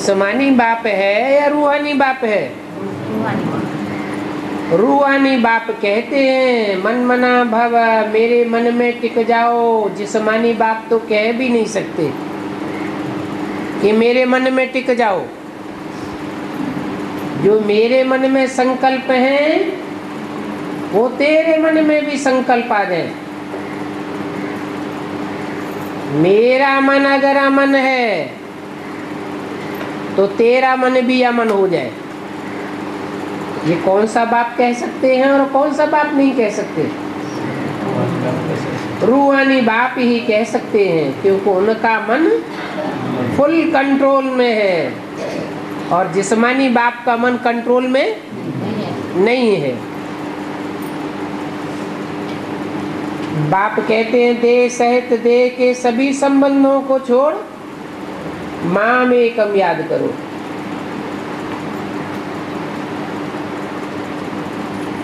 जिस्मानी बाप है या रूहानी बाप है? रूहानी बाप कहते हैं मन मना भव, मेरे मन में टिक जाओ। जिस्मानी बाप तो कह भी नहीं सकते कि मेरे मन में टिक जाओ। जो मेरे मन में संकल्प है वो तेरे मन में भी संकल्प आ जाए। मेरा मन अगर अमन है तो तेरा मन भी अमन हो जाए। ये कौन सा बाप कह सकते हैं और कौन सा बाप नहीं कह सकते? रूहानी बाप ही कह सकते हैं, क्योंकि उनका मन फुल कंट्रोल में है और जिस्मानी बाप का मन कंट्रोल में नहीं है। बाप कहते हैं देह सहित देह के सभी संबंधों को छोड़ माम एकम याद करो।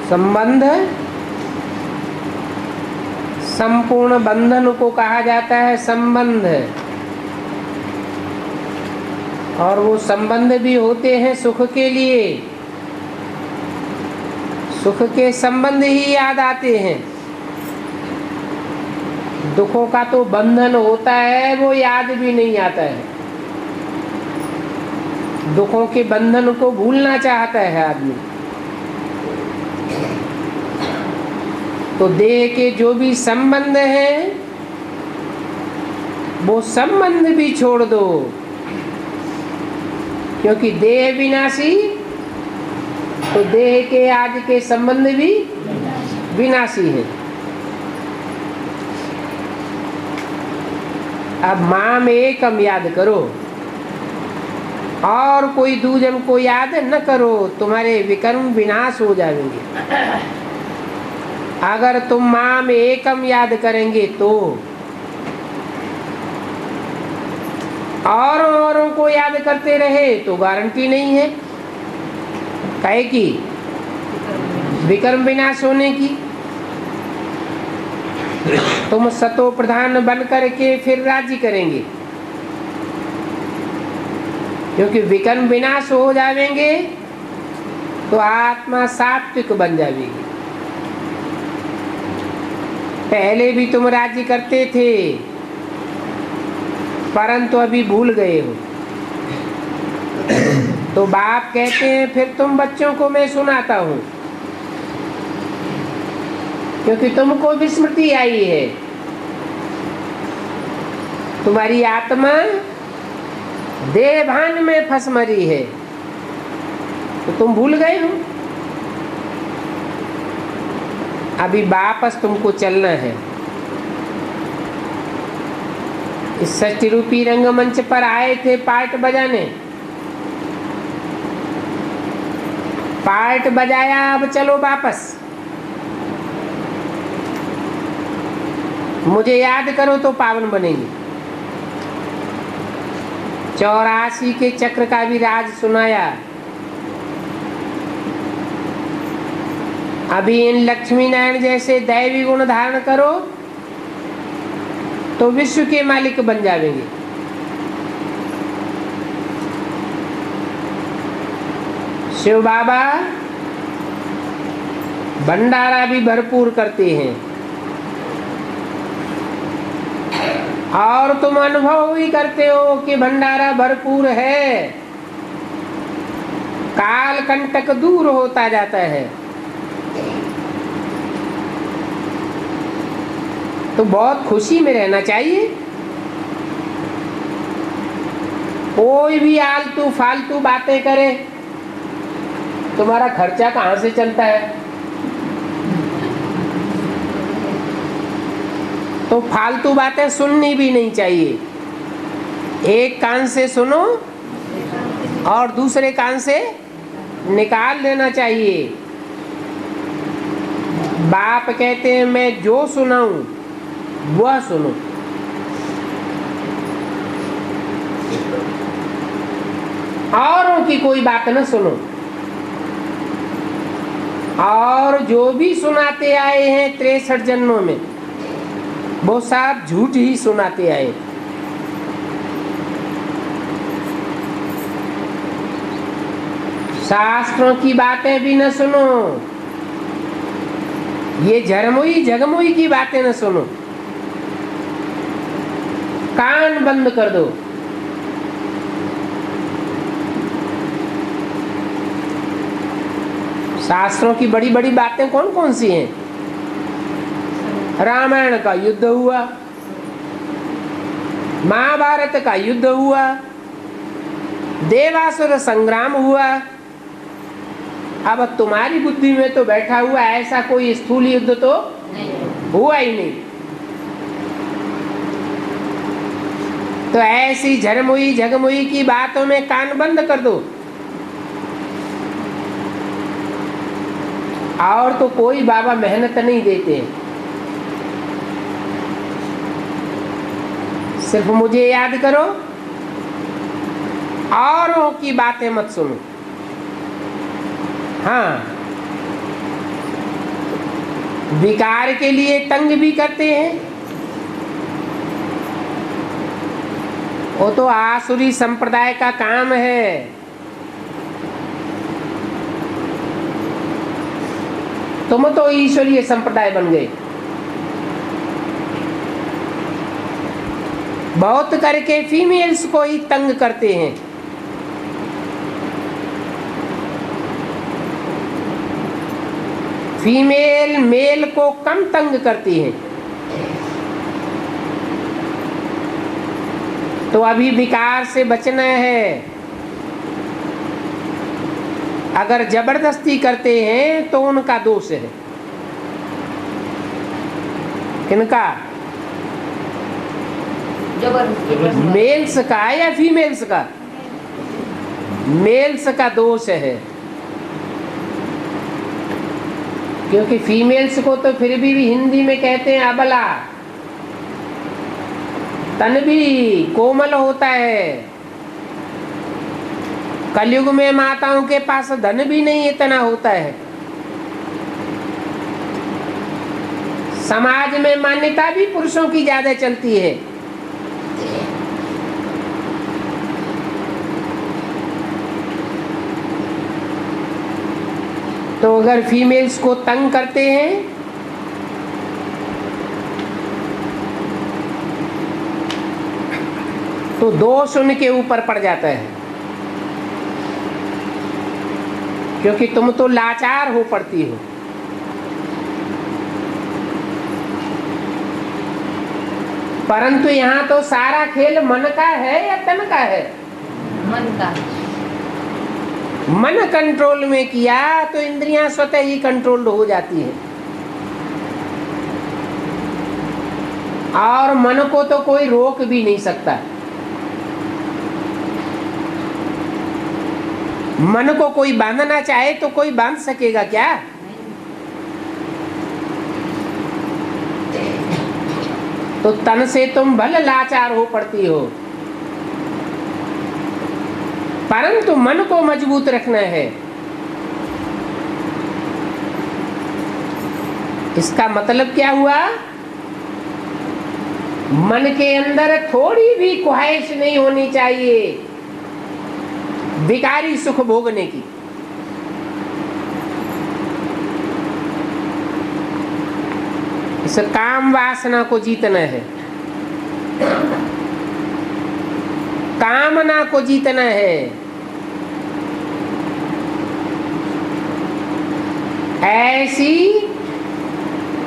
संबंध संपूर्ण बंधन को कहा जाता है संबंध, और वो संबंध भी होते हैं सुख के लिए। सुख के संबंध ही याद आते हैं। दुखों का तो बंधन होता है, वो याद भी नहीं आता है। दुखों के बंधन को भूलना चाहता है आदमी। तो देह के जो भी संबंध हैं वो संबंध भी छोड़ दो, क्योंकि देह विनाशी, तो देह के आदि के संबंध भी विनाशी है। अब माम एकम याद करो और कोई दूजन को याद न करो, तुम्हारे विकर्म विनाश हो जाएंगे। अगर तुम माम एकम याद करेंगे तो औरों को याद करते रहे तो गारंटी नहीं है काहे की विकर्म विनाश होने की। तुम सतो प्रधान बन करके फिर राज्य करेंगे, क्योंकि विकर्म विनाश हो जाएंगे तो आत्मा सात्विक बन जाएगी। पहले भी तुम राज्य करते थे परंतु अभी भूल गए हो। तो बाप कहते हैं फिर तुम बच्चों को मैं सुनाता हूँ, क्योंकि तुमको विस्मृति आई है। तुम्हारी आत्मा देह भान में फंस मरी है तो तुम भूल गए हो। अभी वापस तुमको चलना है। इस षष्ठी रूपी रंगमंच पर आए थे पार्ट बजाने, पार्ट बजाया, अब चलो वापस। मुझे याद करो तो पावन बनेंगे। 84 के चक्र का भी राज सुनाया। अभी इन लक्ष्मी नारायण जैसे दैवी गुण धारण करो तो विश्व के मालिक बन जाएंगे। शिव बाबा भंडारा भी भरपूर करते हैं और तुम अनुभव भी करते हो कि भंडारा भरपूर है। काल कंटक दूर होता जाता है। तो बहुत खुशी में रहना चाहिए। कोई भी आलतू फालतू बातें करे, तुम्हारा खर्चा कहाँ से चलता है? तो फालतू बातें सुननी भी नहीं चाहिए। एक कान से सुनो और दूसरे कान से निकाल देना चाहिए। बाप कहते हैं मैं जो सुनाऊं वह सुनो। औरों की कोई बात न सुनो। और जो भी सुनाते आए हैं 63 जन्मों में वो सब झूठ ही सुनाते आए। शास्त्रों की बातें भी न सुनो, ये झरमुई झगमुई की बातें न सुनो, कान बंद कर दो। शास्त्रों की बड़ी बड़ी बातें कौन कौन सी हैं? रामायण का युद्ध हुआ, महाभारत का युद्ध हुआ, देवासुर संग्राम हुआ। अब तुम्हारी बुद्धि में तो बैठा हुआ ऐसा कोई स्थूल युद्ध तो हुआ ही नहीं। तो ऐसी झरमुई झगमुई की बातों में कान बंद कर दो। और तो कोई बाबा मेहनत नहीं देते हैं, सिर्फ मुझे याद करो, औरों की बातें मत सुनो। हाँ, विकार के लिए तंग भी करते हैं, वो तो आसुरी संप्रदाय का काम है। तुम तो ईश्वरीय संप्रदाय बन गए। बहुत करके फीमेल्स को ही तंग करते हैं। फीमेल मेल को कम तंग करती है। तो अभी विकार से बचना है। अगर जबरदस्ती करते हैं तो उनका दोष है। किनका? मेल्स का या फीमेल्स का? मेल्स का दोष है, क्योंकि फीमेल्स को तो फिर भी हिंदी में कहते हैं अबला। तन भी कोमल होता है। कलयुग में माताओं के पास धन भी नहीं इतना होता है। समाज में मान्यता भी पुरुषों की ज्यादा चलती है। तो अगर फीमेल्स को तंग करते हैं तो दोष उनके ऊपर पड़ जाता है, क्योंकि तुम तो लाचार हो पड़ती हो। परंतु यहाँ तो सारा खेल मन का है या तन का है? मन का। मन कंट्रोल में किया तो इंद्रियां स्वतः ही कंट्रोल्ड हो जाती है। और मन को तो कोई रोक भी नहीं सकता। मन को कोई बांधना चाहे तो कोई बांध सकेगा क्या? तो तन से तुम भले लाचार हो पड़ती हो, परंतु मन को मजबूत रखना है। इसका मतलब क्या हुआ? मन के अंदर थोड़ी भी ख्वाहिश नहीं होनी चाहिए विकारी सुख भोगने की। इस काम वासना को जीतना है, कामना को जीतना है। ऐसी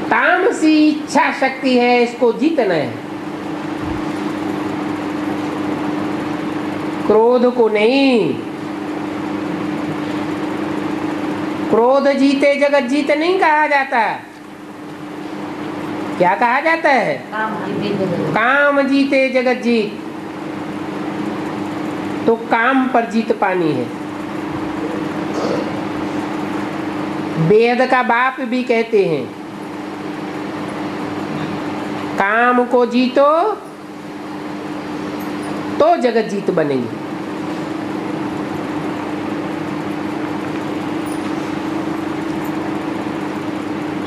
तामसी इच्छा शक्ति है, इसको जीतना है। क्रोध को नहीं। क्रोध जीते जगत जीत नहीं कहा जाता। क्या कहा जाता है? काम जीते जगत जीत। तो काम पर जीत पानी है। वेद का बाप भी कहते हैं, काम को जीतो तो जगत जीत बनेगी।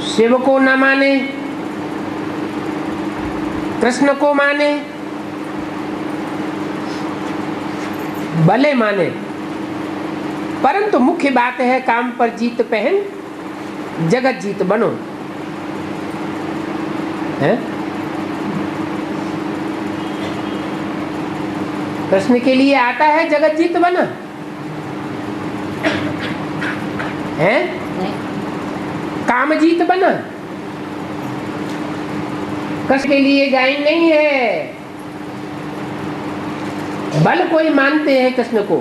शिव को न माने, कृष्ण को माने, भले माने, परंतु मुख्य बात है काम पर जीत पहन, जगत जीत बनो। है? कृष्ण के लिए आता है जगत जीत बना है? काम जीत बना कृष्ण के लिए गायन नहीं है। बल कोई मानते हैं कृष्ण को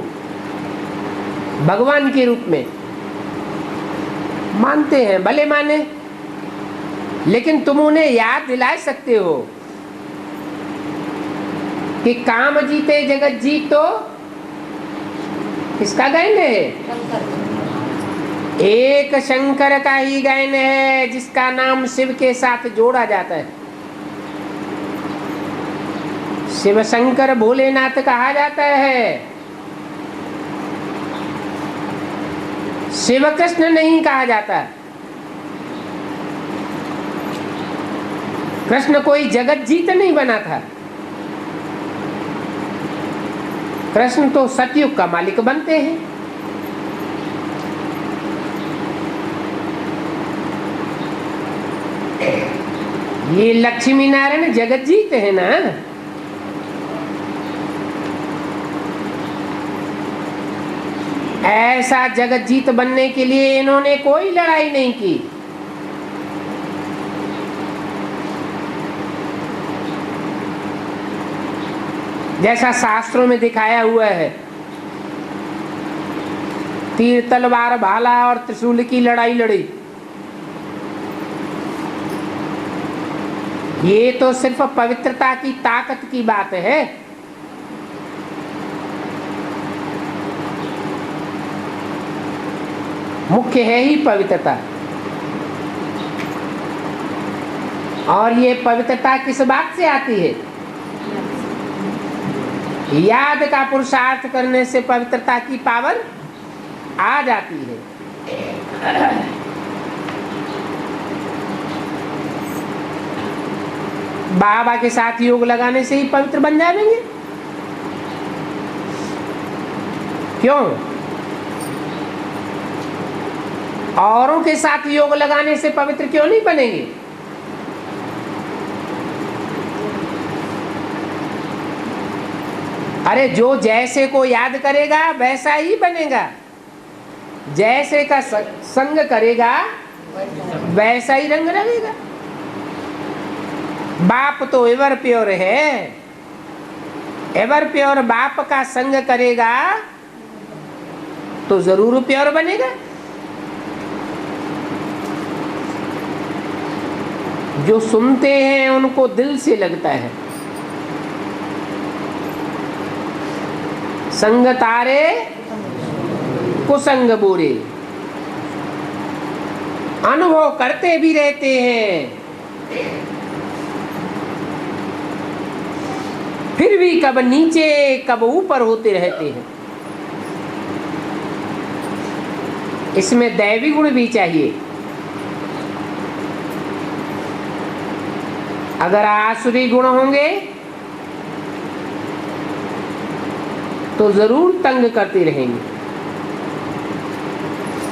भगवान के रूप में मानते हैं, भले माने, लेकिन तुम उन्हें याद दिला सकते हो कि काम जीते जगत जीत तो किसका गायन है? एक शंकर का ही गायन है, जिसका नाम शिव के साथ जोड़ा जाता है। शिव शंकर भोलेनाथ कहा जाता है, शिव कृष्ण नहीं कहा जाता। कृष्ण कोई जगत जीत नहीं बना था, कृष्ण तो सतयुग का मालिक बनते हैं। ये लक्ष्मी नारायण जगत जीत है ना। ऐसा जगत जीत बनने के लिए इन्होंने कोई लड़ाई नहीं की। जैसा शास्त्रों में दिखाया हुआ है, तीर तलवार भाला और त्रिशूल की लड़ाई लड़ी। ये तो सिर्फ पवित्रता की ताकत की बात है। मुख्य है ही पवित्रता। और ये पवित्रता किस बात से आती है? याद का पुरुषार्थ करने से पवित्रता की पावर आ जाती है। बाबा के साथ योग लगाने से ही पवित्र बन जाएंगे। क्यों? औरों के साथ योग लगाने से पवित्र क्यों नहीं बनेंगे? अरे जो जैसे को याद करेगा वैसा ही बनेगा, जैसे का संग करेगा वैसा ही रंग लगेगा। बाप तो एवर प्योर है, एवर प्योर बाप का संग करेगा तो जरूर प्योर बनेगा। जो सुनते हैं उनको दिल से लगता है। संग तारे कुसंग बुरे, अनुभव करते भी रहते हैं, फिर भी कब नीचे कब ऊपर होते रहते हैं। इसमें दैवी गुण भी चाहिए। अगर आसुरी गुण होंगे तो जरूर तंग करते रहेंगे,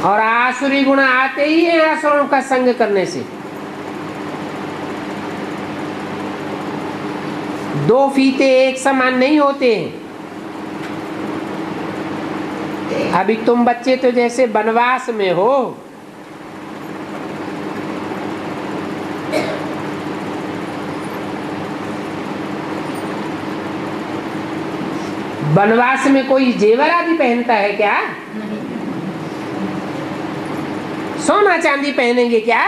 और आसुरी गुण आते ही हैं असुरों का संग करने से। दो फीते एक समान नहीं होते हैं। अभी तुम बच्चे तो जैसे वनवास में हो, वनवास में कोई जेवर आदि पहनता है क्या? सोना चांदी पहनेंगे क्या?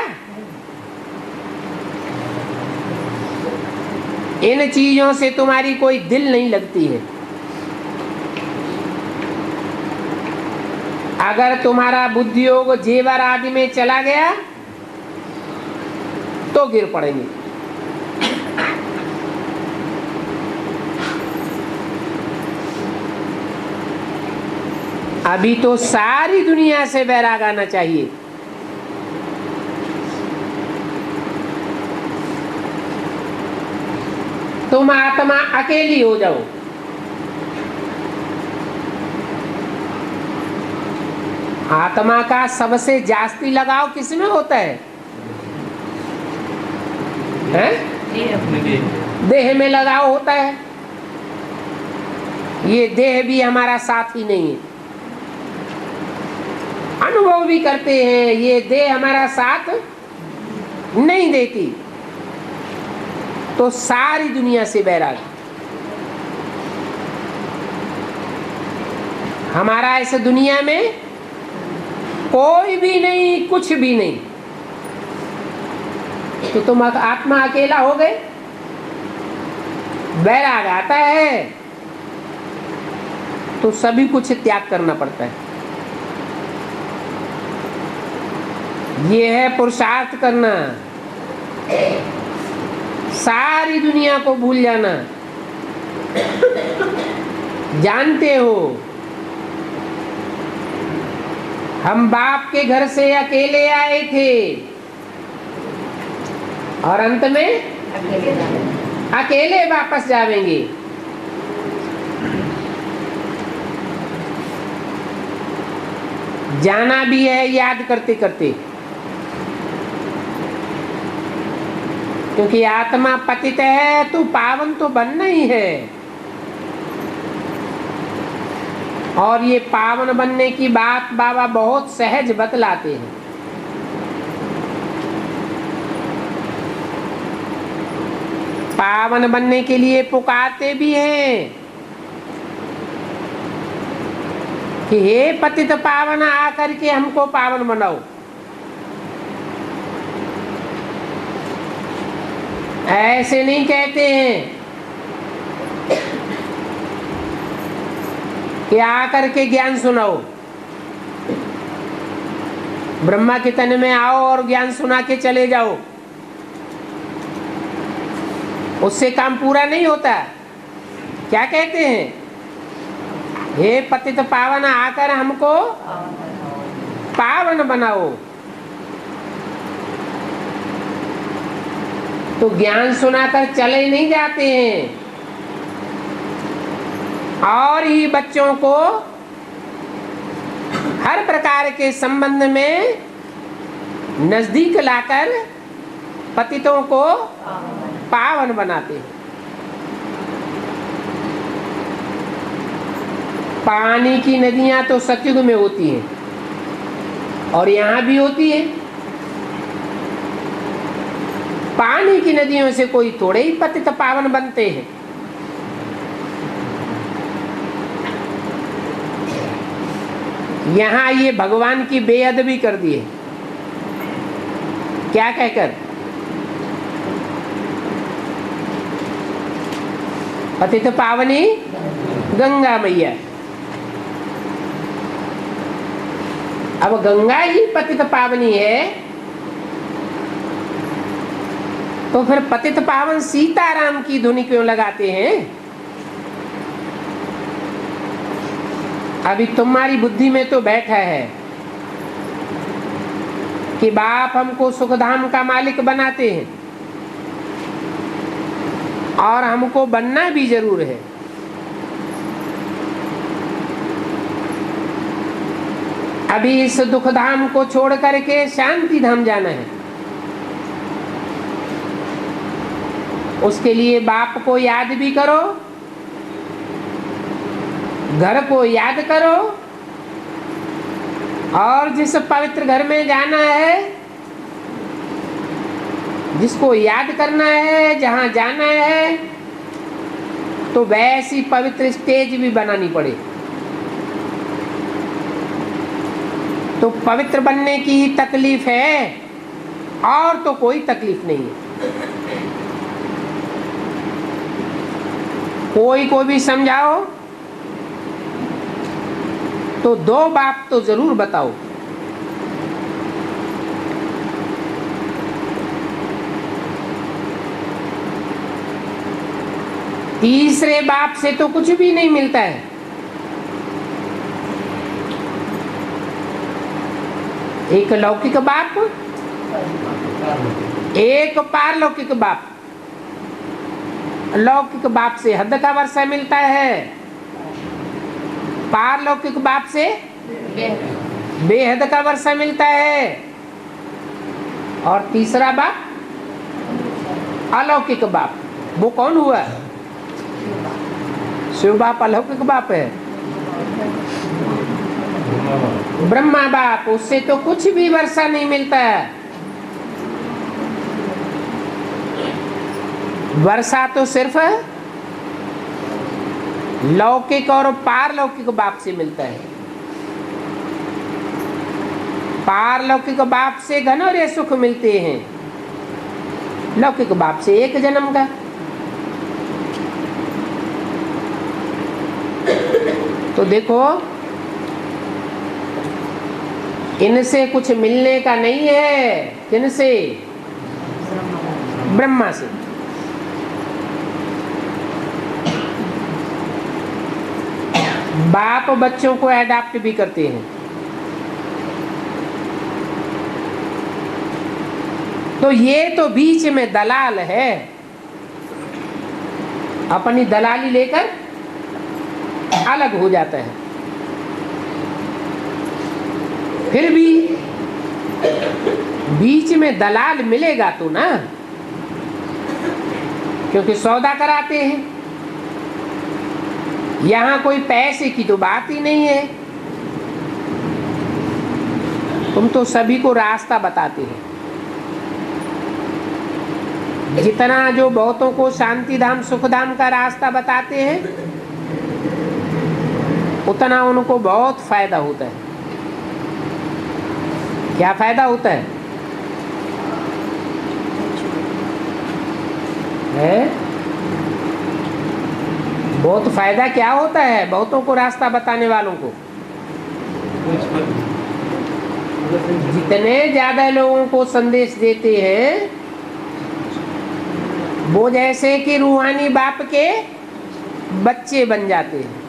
इन चीजों से तुम्हारी कोई दिल नहीं लगती है। अगर तुम्हारा बुद्धि योग जेवर आदि में चला गया तो गिर पड़ेंगे। अभी तो सारी दुनिया से वैराग आना चाहिए। तुम आत्मा अकेली हो जाओ, आत्मा का सबसे जास्ती लगाव किस में होता है? देह में लगाव होता है। ये देह भी हमारा साथ ही नहीं है, अनुभव भी करते हैं, ये देह हमारा साथ नहीं देती। तो सारी दुनिया से बैराग। हमारा इस दुनिया में कोई भी नहीं, कुछ भी नहीं। तो तुम आत्मा अकेला हो गए। बैराग आता है तो सभी कुछ त्याग करना पड़ता है। ये है पुरुषार्थ करना, सारी दुनिया को भूल जाना। जानते हो, हम बाप के घर से अकेले आए थे और अंत में अकेले वापस जाएंगे। जाना भी है याद करते करते, क्योंकि आत्मा पतित है तो पावन तो बनना ही है। और ये पावन बनने की बात बाबा बहुत सहज बतलाते हैं। पावन बनने के लिए पुकारते भी हैं कि हे पतित पावन आकर के हमको पावन बनाओ। ऐसे नहीं कहते हैं कि आकर के ज्ञान सुनाओ, ब्रह्मा के तन में आओ और ज्ञान सुना के चले जाओ। उससे काम पूरा नहीं होता। क्या कहते हैं? हे पतित पावन आकर हमको पावन बनाओ। तो ज्ञान सुनाकर चले नहीं जाते हैं, और ही बच्चों को हर प्रकार के संबंध में नजदीक लाकर पतितों को पावन बनाते हैं। पानी की नदियां तो सतयुग में होती हैं और यहाँ भी होती है। पानी की नदियों से कोई थोड़े ही पतित पावन बनते हैं। यहाँ ये भगवान की बेअदबी कर दी है। क्या कहकर? पतित पावनी गंगा मैया। अब गंगा ही पतित पावनी है तो फिर पतित पावन सीताराम की धुनी क्यों लगाते हैं? अभी तुम्हारी बुद्धि में तो बैठा है कि बाप हमको सुखधाम का मालिक बनाते हैं और हमको बनना भी जरूर है। अभी इस दुखधाम को छोड़ करके शांति धाम जाना है। उसके लिए बाप को याद भी करो, घर को याद करो, और जिस पवित्र घर में जाना है, जिसको याद करना है, जहां जाना है, तो वैसी पवित्र स्टेज भी बनानी पड़े। तो पवित्र बनने की ही तकलीफ है और तो कोई तकलीफ नहीं है। कोई को भी समझाओ तो दो बात तो जरूर बताओ। तीसरे बाप से तो कुछ भी नहीं मिलता है। एक लौकिक बाप, एक पारलौकिक बाप। लौकिक बाप से हद का वर्षा मिलता है, पारलौकिक बाप से बेहद का वर्षा मिलता है। और तीसरा बाप अलौकिक बाप, वो कौन हुआ? शिव बाप अलौकिक बाप है। ब्रह्मा बाप, उससे तो कुछ भी वर्षा नहीं मिलता है। वर्षा तो सिर्फ लौकिक और पारलौकिक बाप से मिलता है। पारलौकिक बाप से घनौरे सुख मिलते हैं, लौकिक बाप से एक जन्म का। तो देखो, इनसे कुछ मिलने का नहीं है। किनसे? ब्रह्मा से। बाप बच्चों को अडॉप्ट भी करते हैं। तो ये तो बीच में दलाल है, अपनी दलाली लेकर अलग हो जाता है। फिर भी बीच में दलाल मिलेगा तो ना, क्योंकि सौदा कराते हैं। यहां कोई पैसे की तो बात ही नहीं है। तुम तो सभी को रास्ता बताते हैं। जितना जो बहुतों को शांति धाम सुख धाम का रास्ता बताते हैं, उतना उनको बहुत फायदा होता है। क्या फायदा होता है? बहुत फायदा क्या होता है बहुतों को रास्ता बताने वालों को? जितने ज्यादा लोगों को संदेश देते हैं, वो जैसे कि रूहानी बाप के बच्चे बन जाते हैं।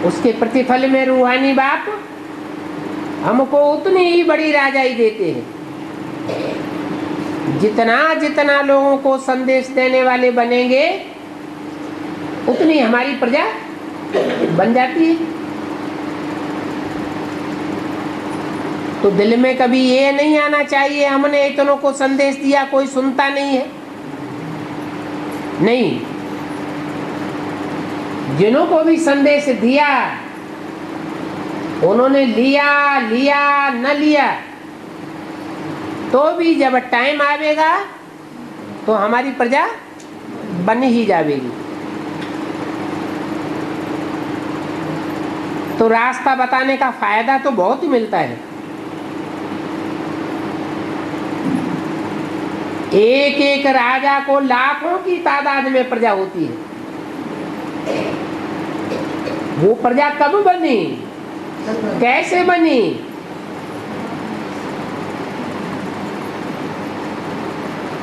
उसके प्रतिफल में रूहानी बाप हमको उतनी ही बड़ी राजाई देते हैं। जितना जितना लोगों को संदेश देने वाले बनेंगे, उतनी हमारी प्रजा बन जाती है। तो दिल में कभी ये नहीं आना चाहिए हमने इतनों को संदेश दिया, कोई सुनता नहीं है। नहीं, जिन्हों को भी संदेश दिया, उन्होंने लिया लिया न लिया, तो भी जब टाइम आवेगा तो हमारी प्रजा बन ही जाएगी। तो रास्ता बताने का फायदा तो बहुत ही मिलता है। एक एक राजा को लाखों की तादाद में प्रजा होती है। वो प्रजा कब बनी, कैसे बनी?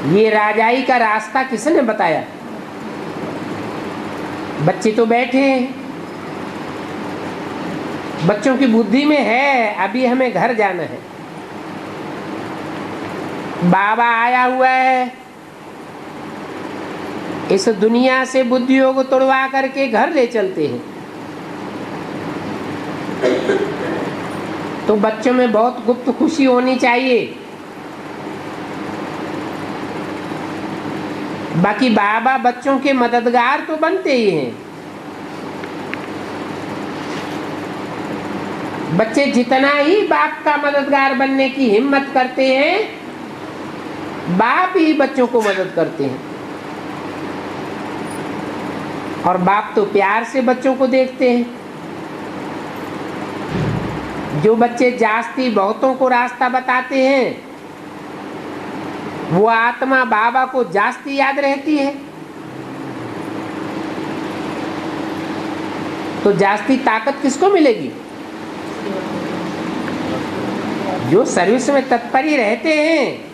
ये राजाई का रास्ता किसने बताया? बच्चे तो बैठे हैं, बच्चों की बुद्धि में है अभी हमें घर जाना है। बाबा आया हुआ है, इस दुनिया से बुद्धियों को तोड़वा करके घर ले चलते हैं। तो बच्चों में बहुत गुप्त खुशी होनी चाहिए। बाकी बाबा बच्चों के मददगार तो बनते ही हैं। बच्चे जितना ही बाप का मददगार बनने की हिम्मत करते हैं, बाप ही बच्चों को मदद करते हैं। और बाप तो प्यार से बच्चों को देखते हैं। जो बच्चे जास्ती बहुतों को रास्ता बताते हैं, वो आत्मा बाबा को जास्ती याद रहती है। तो जास्ती ताकत किसको मिलेगी? जो सर्विस में तत्पर ही रहते हैं,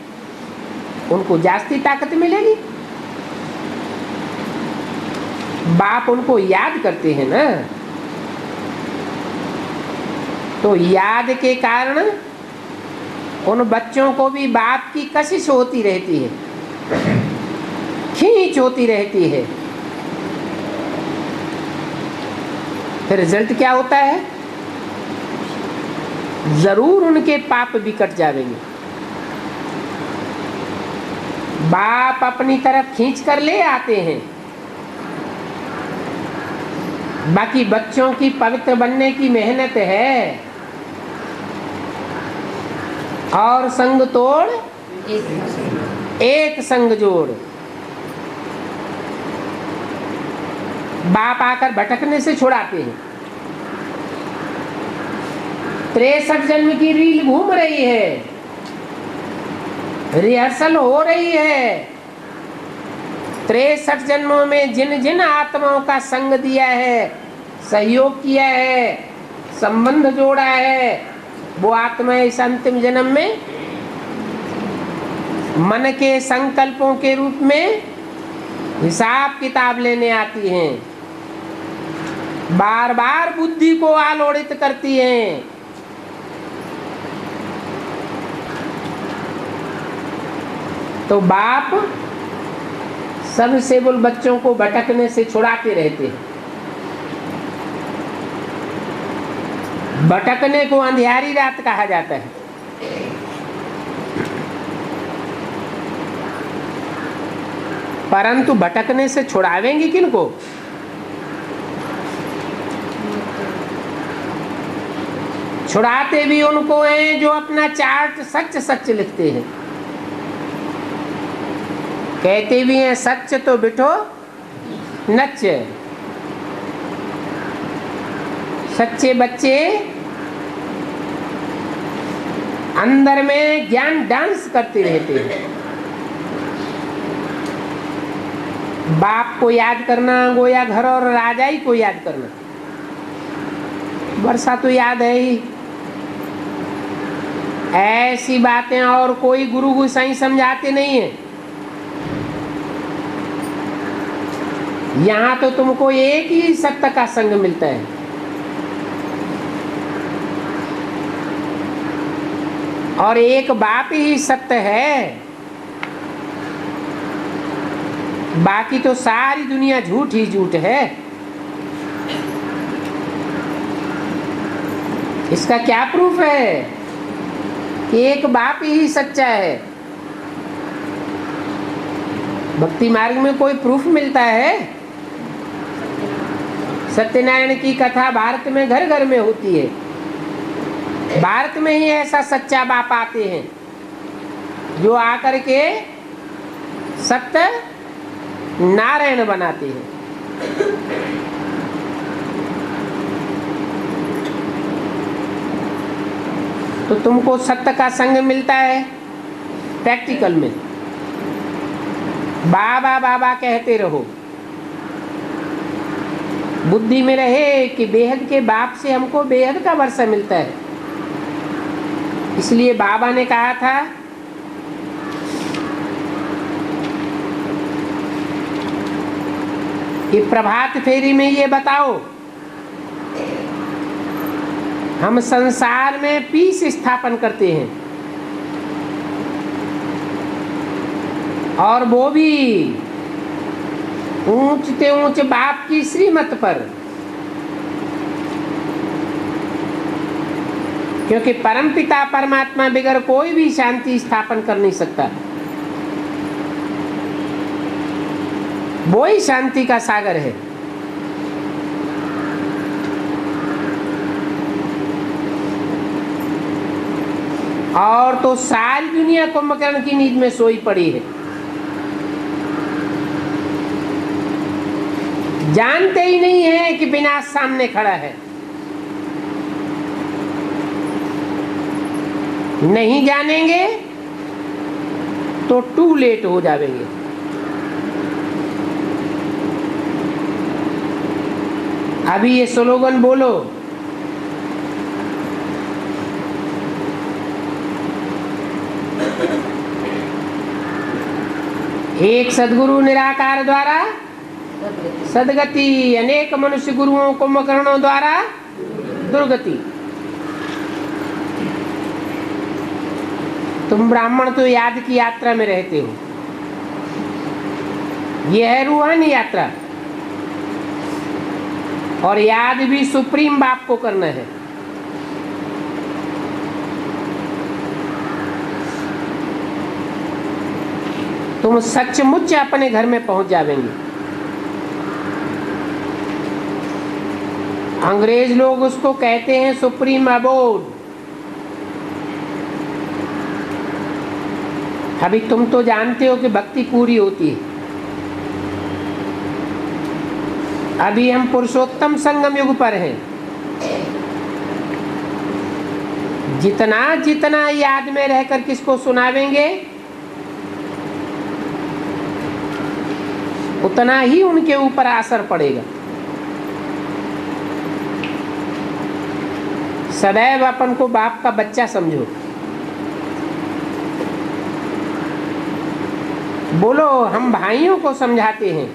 उनको जास्ती ताकत मिलेगी। बाप उनको याद करते हैं ना, तो याद के कारण उन बच्चों को भी बाप की कशिश होती रहती है, खींच होती रहती है। फिर रिजल्ट क्या होता है? जरूर उनके पाप भी कट जाएंगे। बाप अपनी तरफ खींच कर ले आते हैं, बाकी बच्चों की पवित्र बनने की मेहनत है। और संग तोड़ एक संग जोड़। बाप आकर भटकने से छुड़ाते हैं। 63 जन्म की रील घूम रही है, रिहर्सल हो रही है। 63 जन्मों में जिन जिन आत्माओं का संग दिया है, सहयोग किया है, संबंध जोड़ा है, वो आत्मा इस अंतिम जन्म में मन के संकल्पों के रूप में हिसाब किताब लेने आती हैं, बार बार बुद्धि को आलोड़ित करती हैं। तो बाप सबसे बुल बच्चों को भटकने से छुड़ाते रहते हैं। भटकने को अंधियारी रात कहा जाता है। परंतु भटकने से छुड़ावेंगे किनको? छुड़ाते भी उनको हैं जो अपना चार्ट सच सच लिखते हैं। कहते भी हैं सच तो बिठो नच। सच्चे बच्चे अंदर में ज्ञान डांस करते रहते हैं। बाप को याद करना, गोया घर और राजाई को याद करना। वर्षा तो याद है ही। ऐसी बातें और कोई गुरु गोसाई समझाते नहीं है। यहाँ तो तुमको एक ही सत्य का संग मिलता है। और एक बाप ही सत्य है, बाकी तो सारी दुनिया झूठ ही झूठ है। इसका क्या प्रूफ है कि एक बाप ही सच्चा है? भक्ति मार्ग में कोई प्रूफ मिलता है? सत्यनारायण की कथा भारत में घर घर में होती है। भारत में ही ऐसा सच्चा बाप आते हैं जो आकर के सत्य नारायण बनाते हैं। तो तुमको सत्य का संग मिलता है प्रैक्टिकल में। बाबा बाबा कहते रहो, बुद्धि में रहे कि बेहद के बाप से हमको बेहद का वर्षा मिलता है। इसलिए बाबा ने कहा था कि प्रभात फेरी में ये बताओ, हम संसार में पीस स्थापन करते हैं और वो भी ऊंचते ऊंच बाप की श्रीमत पर, क्योंकि परमपिता परमात्मा बगैर कोई भी शांति स्थापन कर नहीं सकता। वो ही शांति का सागर है। और तो सारी दुनिया कुंभकर्ण की नींद में सोई पड़ी है। जानते ही नहीं है कि विनाश सामने खड़ा है। नहीं जानेंगे तो टू लेट हो जाएंगे। अभी ये स्लोगन बोलो, एक सदगुरु निराकार द्वारा सदगति, अनेक मनुष्य गुरुओं कुंभकर्णों द्वारा दुर्गति। तुम ब्राह्मण तो याद की यात्रा में रहते हो। यह है रूहानी यात्रा, और याद भी सुप्रीम बाप को करना है। तुम सचमुच अपने घर में पहुंच जावेंगे। अंग्रेज लोग उसको कहते हैं सुप्रीम अबोर्ड। अभी तुम तो जानते हो कि भक्ति पूरी होती है। अभी हम पुरुषोत्तम संगम युग पर हैं। जितना जितना याद में रहकर किसको सुनावेंगे उतना ही उनके ऊपर असर पड़ेगा। सदैव अपन को बाप का बच्चा समझो। बोलो, हम भाइयों को समझाते हैं,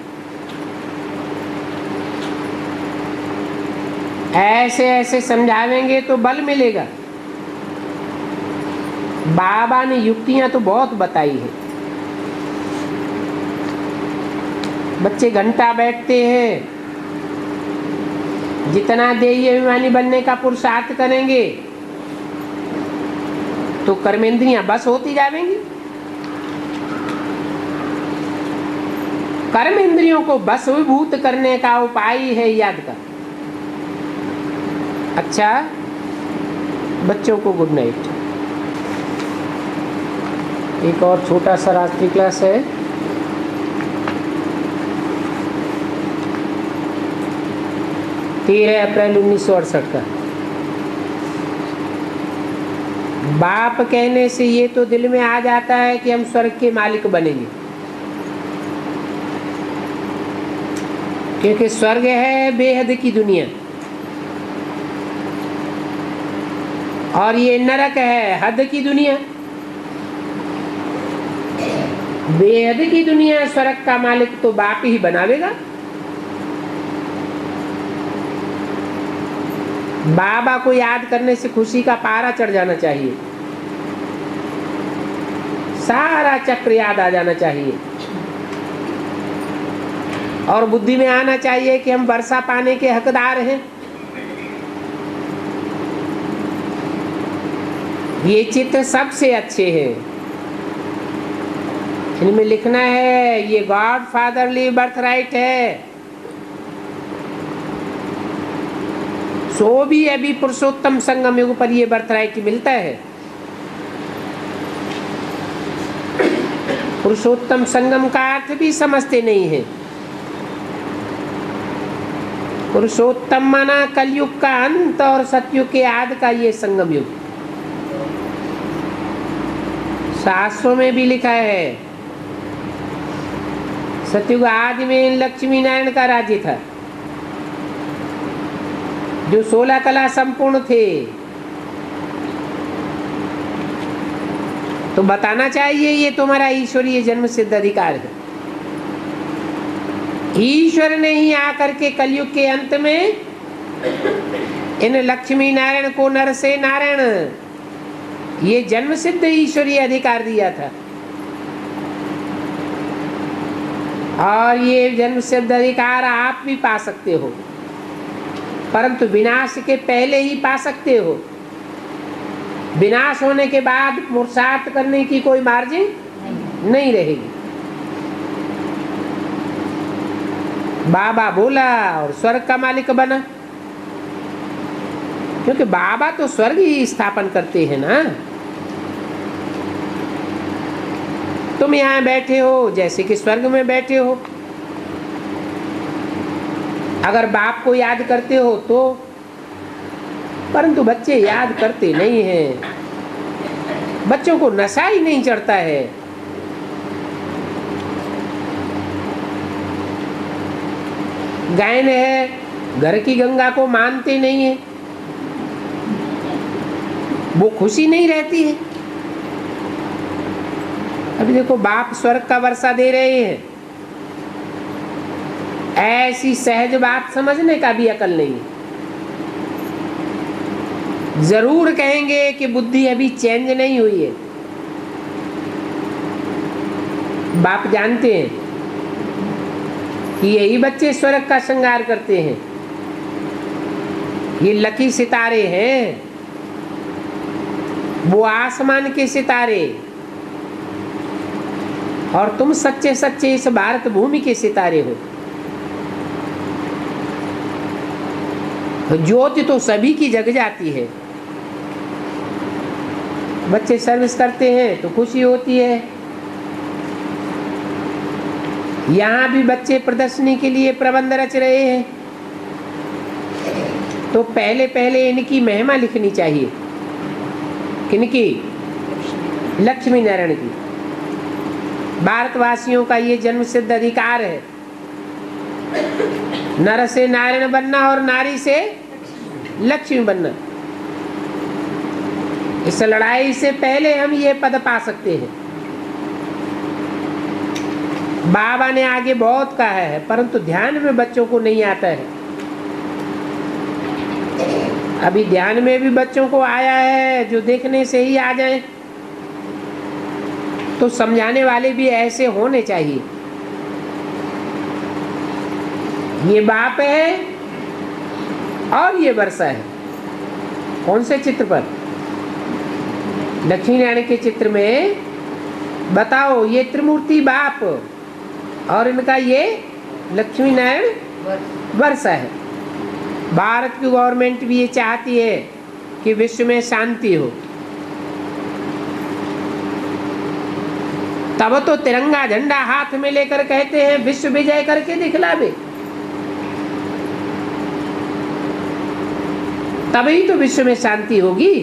ऐसे ऐसे समझावेंगे तो बल मिलेगा। बाबा ने युक्तियां तो बहुत बताई है। बच्चे घंटा बैठते हैं, जितना देही अभिमानी बनने का पुरुषार्थ करेंगे तो कर्मेंद्रियां बस होती जाएंगी। कर्म इंद्रियों को बसवीभूत करने का उपाय है याद का। अच्छा, बच्चों को गुड नाइट। एक और छोटा सा रात्रि क्लास है। तेरह अप्रैल 1968 का। बाप कहने से ये तो दिल में आ जाता है कि हम स्वर्ग के मालिक बनेंगे, क्योंकि स्वर्ग है बेहद की दुनिया और ये नरक है हद की दुनिया। बेहद की दुनिया, स्वर्ग का मालिक तो बाप ही बनावेगा। बाबा को याद करने से खुशी का पारा चढ़ जाना चाहिए, सारा चक्र याद आ जाना चाहिए और बुद्धि में आना चाहिए कि हम वर्षा पाने के हकदार हैं। ये चित्र सबसे अच्छे हैं। इनमें लिखना है ये गॉड फादरली बर्थ राइट है। सो भी अभी पुरुषोत्तम संगम युग पर ये बर्थ राइट मिलता है। पुरुषोत्तम संगम का अर्थ भी समझते नहीं है। पुरुषोत्तम माना कलयुग का अंत और सतयुग के आदि का ये संगम युग। शास्त्रों में भी लिखा है सतयुग आदि में लक्ष्मी नारायण का राज्य था, जो 16 कला संपूर्ण थे। तो बताना चाहिए ये तुम्हारा ईश्वरीय जन्म सिद्ध अधिकार है। ईश्वर ने ही आकर के कलयुग के अंत में इन लक्ष्मी नारायण को नर से नारायण ये जन्म सिद्ध ईश्वरीय अधिकार दिया था और ये जन्म सिद्ध अधिकार आप भी पा सकते हो, परंतु विनाश के पहले ही पा सकते हो। विनाश होने के बाद पुरुषार्थ करने की कोई मार्जिन नहीं रहेगी। बाबा बोला और स्वर्ग का मालिक बना, क्योंकि बाबा तो स्वर्ग ही स्थापन करते हैं ना। तुम यहाँ बैठे हो जैसे कि स्वर्ग में बैठे हो। अगर बाप को याद करते हो तो, परंतु बच्चे याद करते नहीं हैं। बच्चों को नशा ही नहीं चढ़ता है। गायन है, घर की गंगा को मानते नहीं है, वो खुशी नहीं रहती है। अभी देखो बाप स्वर्ग का वर्षा दे रहे हैं, ऐसी सहज बात समझने का भी अकल नहीं है। जरूर कहेंगे कि बुद्धि अभी चेंज नहीं हुई है। बाप जानते हैं कि यही बच्चे स्वर्ग का श्रृंगार करते हैं। ये लकी सितारे हैं, वो आसमान के सितारे। और तुम सच्चे सच्चे इस भारत भूमि के सितारे हो। ज्योति तो सभी की जग जाती है। बच्चे सर्विस करते हैं तो खुशी होती है। यहाँ भी बच्चे प्रदर्शनी के लिए प्रबंध रच रहे हैं, तो पहले पहले इनकी महिमा लिखनी चाहिए। किनकी? लक्ष्मी नारायण की। भारतवासियों का ये जन्म सिद्ध अधिकार है, नर से नारायण बनना और नारी से लक्ष्मी बनना। इस लड़ाई से पहले हम ये पद पा सकते हैं। बाबा ने आगे बहुत कहा है, परंतु ध्यान में बच्चों को नहीं आता है। अभी ध्यान में भी बच्चों को आया है, जो देखने से ही आ जाए। तो समझाने वाले भी ऐसे होने चाहिए। ये बाप है और ये वर्षा है। कौन से चित्र पर? लक्ष्मी नारायण के चित्र में बताओ, ये त्रिमूर्ति बाप और इनका ये लक्ष्मी नारायण वर्षा है। भारत की गवर्नमेंट भी ये चाहती है कि विश्व में शांति हो। तब तो तिरंगा झंडा हाथ में लेकर कहते हैं विश्व विजय करके दिखलावे। तभी तो विश्व में शांति होगी।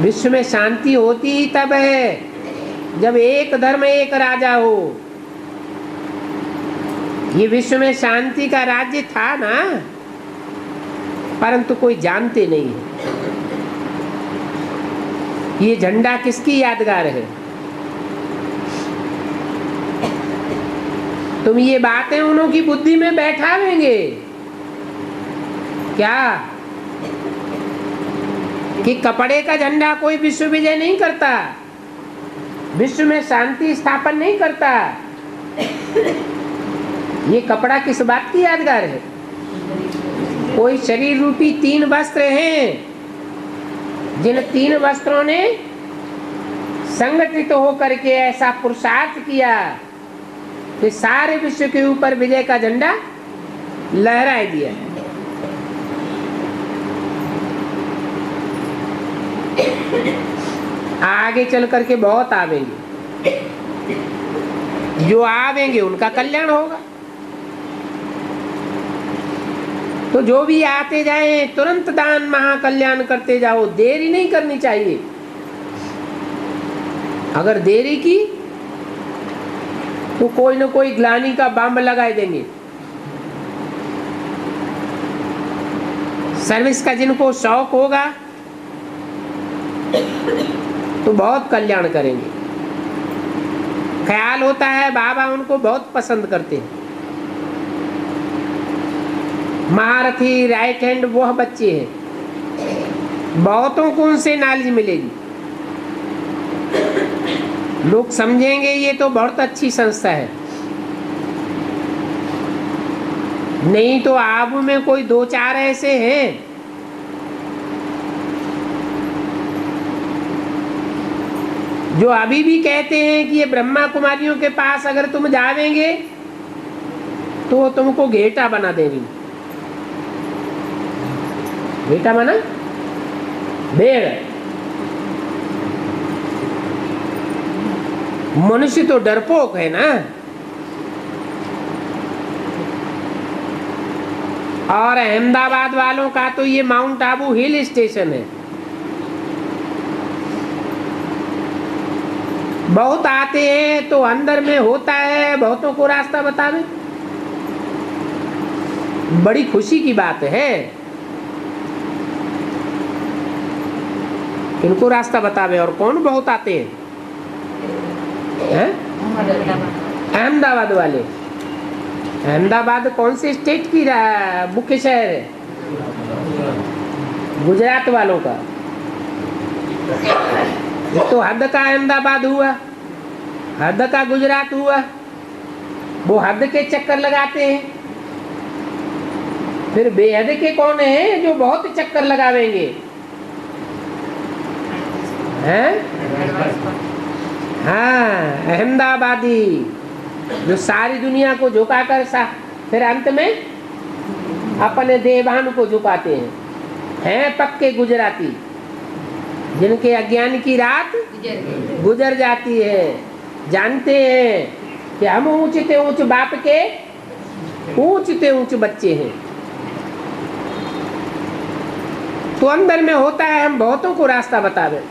विश्व में शांति होती ही तब है जब एक धर्म एक राजा हो। ये विश्व में शांति का राज्य था ना, परंतु कोई जानते नहीं है। ये झंडा किसकी यादगार है? तुम ये बातें उन्हों की बुद्धि में बैठावेंगे क्या कि कपड़े का झंडा कोई विश्व विजय नहीं करता, विश्व में शांति स्थापन नहीं करता। ये कपड़ा किस बात की यादगार है? कोई शरीर रूपी 3 वस्त्र हैं, जिन 3 वस्त्रों ने संगठित होकर के ऐसा पुरुषार्थ किया कि सारे विश्व के ऊपर विजय का झंडा लहराए दिया। आगे चल करके बहुत आवेंगे, जो आवेंगे उनका कल्याण होगा। तो जो भी आते जाएं तुरंत दान महाकल्याण करते जाओ, देरी नहीं करनी चाहिए। अगर देरी की तो कोई न कोई ग्लानि का बम लगाए देंगे। सर्विस का जिनको शौक होगा तो बहुत कल्याण करेंगे। ख्याल होता है बाबा उनको बहुत पसंद करते हैं। महारथी राइट हैंड वह बच्चे हैं, बहुतों को उनसे नॉलेज मिलेगी। लोग समझेंगे ये तो बहुत अच्छी संस्था है। नहीं तो आबू में कोई 2-4 ऐसे हैं जो अभी भी कहते हैं कि ये ब्रह्मा कुमारियों के पास अगर तुम जावेंगे तो वो तुमको घेटा बना देंगी। घेटा बना भेड़। मनुष्य तो डरपोक है ना। और अहमदाबाद वालों का तो ये माउंट आबू हिल स्टेशन है। बहुत आते हैं तो अंदर में होता है बहुतों को रास्ता बतावे। बड़ी खुशी की बात है। इनको रास्ता बतावे और कौन बहुत आते हैं? अहमदाबाद वाले। अहमदाबाद कौन से स्टेट की मुख्य शहर है? गुजरात वालों का। तो हद का अहमदाबाद हुआ, हद का गुजरात हुआ। वो हद के चक्कर लगाते हैं। फिर बेहद के कौन है जो बहुत चक्कर लगावेंगे? हैं? हाँ, अहमदाबादी, जो सारी दुनिया को झुकाकर फिर अंत में अपने देवान को झुकाते हैं पक्के गुजराती, जिनके अज्ञान की रात गुजर जाती है। जानते हैं कि हम ऊंचते ऊंच बाप के ऊंचते ऊंच बच्चे हैं। तो अंदर में होता है हम बहुतों को रास्ता बतावे।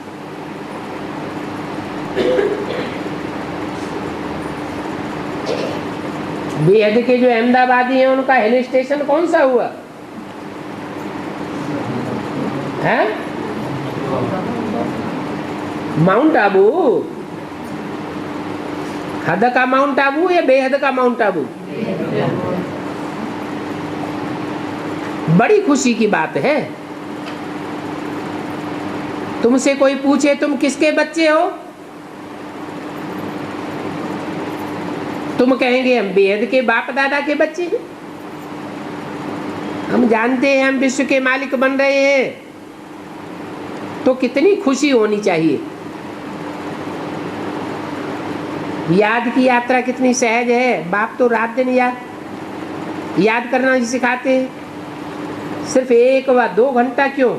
बेहद के जो अहमदाबादी हैं उनका हिल स्टेशन कौन सा हुआ है? माउंट आबू। हद का माउंट आबू या बेहद का माउंट आबू? बड़ी खुशी की बात है। तुमसे कोई पूछे तुम किसके बच्चे हो, तुम कहेंगे हम बेहद के बाप दादा के बच्चे हैं। हम जानते हैं हम विश्व के मालिक बन रहे हैं, तो कितनी खुशी होनी चाहिए। याद की यात्रा कितनी सहज है। बाप तो रात दिन याद करना ही सिखाते हैं। सिर्फ 1 व 2 घंटा क्यों,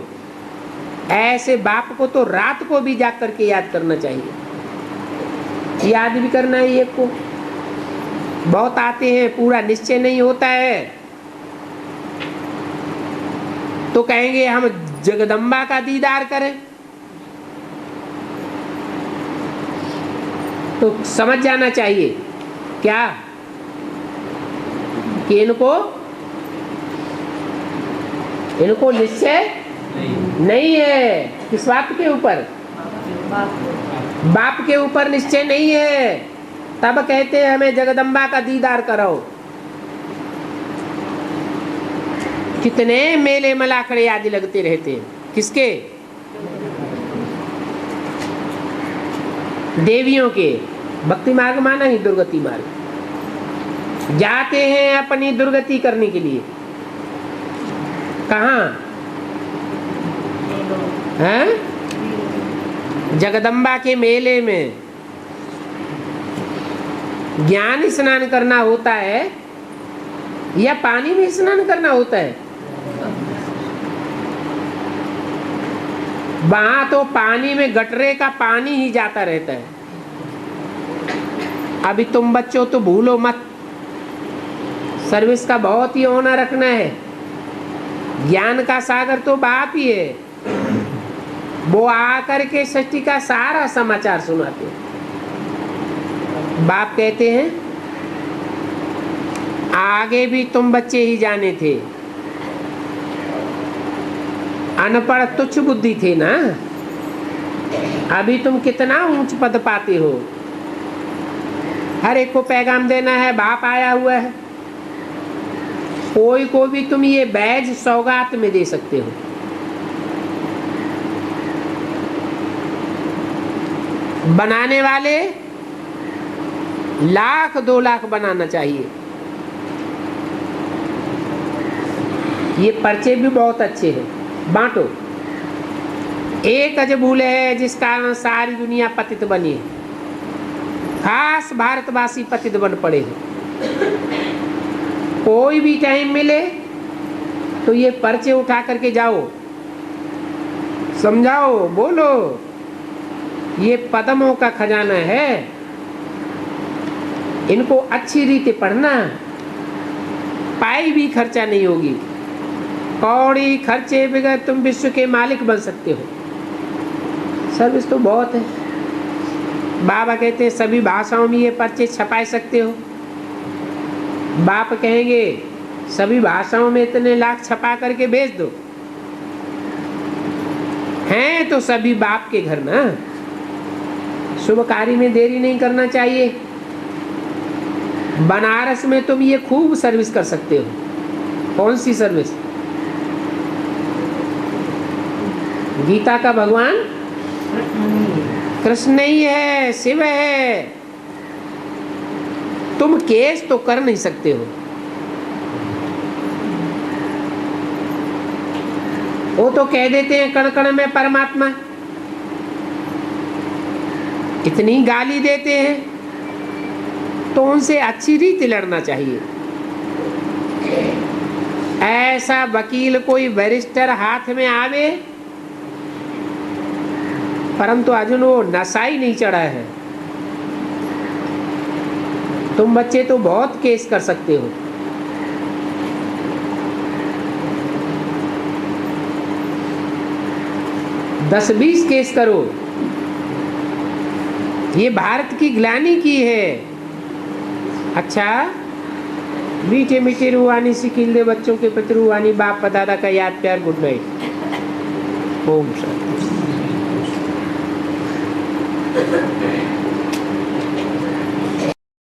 ऐसे बाप को तो रात को भी जाग करके याद करना चाहिए। याद भी करना है एक को। बहुत आते हैं, पूरा निश्चय नहीं होता है, तो कहेंगे हम जगदम्बा का दीदार करें। तो समझ जाना चाहिए क्या कि इनको निश्चय नहीं है। किस बात के ऊपर? बाप के ऊपर निश्चय नहीं है। तब कहते हैं हमें जगदम्बा का दीदार कराओ। कितने मेले मलाखड़े आदि लगते रहते हैं, किसके? देवियों के। भक्ति मार्ग माना ही दुर्गति मार्ग। जाते हैं अपनी दुर्गति करने के लिए। कहाँ हैं? जगदम्बा के मेले में ज्ञान स्नान करना होता है या पानी में स्नान करना होता है? वहां तो पानी में गटरे का पानी ही जाता रहता है। अभी तुम बच्चों तो भूलो मत, सर्विस का बहुत ही होना रखना है। ज्ञान का सागर तो बाप ही है। वो आकर के सृष्टि का सारा समाचार सुनाते हैं। बाप कहते हैं आगे भी तुम बच्चे ही जाने थे, अनपढ़ तुच्छ बुद्धि थे ना। अभी तुम कितना ऊंच पद पाते हो। हर एक को पैगाम देना है, बाप आया हुआ है। कोई को भी तुम ये बैज सौगात में दे सकते हो। बनाने वाले 1,00,000 2 लाख बनाना चाहिए। ये पर्चे भी बहुत अच्छे हैं, बांटो। एक अजबूल है जिस कारण सारी दुनिया पतित बनी है। खास भारतवासी पतित बन पड़े हैं। कोई भी टाइम मिले तो ये पर्चे उठा करके जाओ, समझाओ, बोलो ये पदमों का खजाना है, इनको अच्छी रीति पढ़ना। पाई भी खर्चा नहीं होगी। कौड़ी खर्चे बगैर तुम विश्व के मालिक बन सकते हो। सर्विस तो बहुत है। बाबा कहते हैं सभी भाषाओं में ये पर्चे छपा सकते हो। बाप कहेंगे सभी भाषाओं में इतने लाख छपा करके भेज दो। हैं तो सभी बाप के घर ना। शुभ कार्य में देरी नहीं करना चाहिए। बनारस में तुम ये खूब सर्विस कर सकते हो। कौन सी सर्विस? गीता का भगवान कृष्ण नहीं है, शिव है। तुम केस तो कर नहीं सकते हो। वो तो कह देते हैं कण कण में परमात्मा। इतनी गाली देते हैं, तो उनसे अच्छी रीति लड़ना चाहिए। ऐसा वकील कोई बैरिस्टर हाथ में आवे, परंतु अजून वो नशा ही नहीं चढ़ा है। तुम बच्चे तो बहुत केस कर सकते हो। दस 20 केस करो। ये भारत की ग्लानि की है। अच्छा, मीठे मीठे रूहानी सिखिल दे बच्चों के प्रति रूहानी बाप दादा का याद प्यार। Good night. ओम शांति।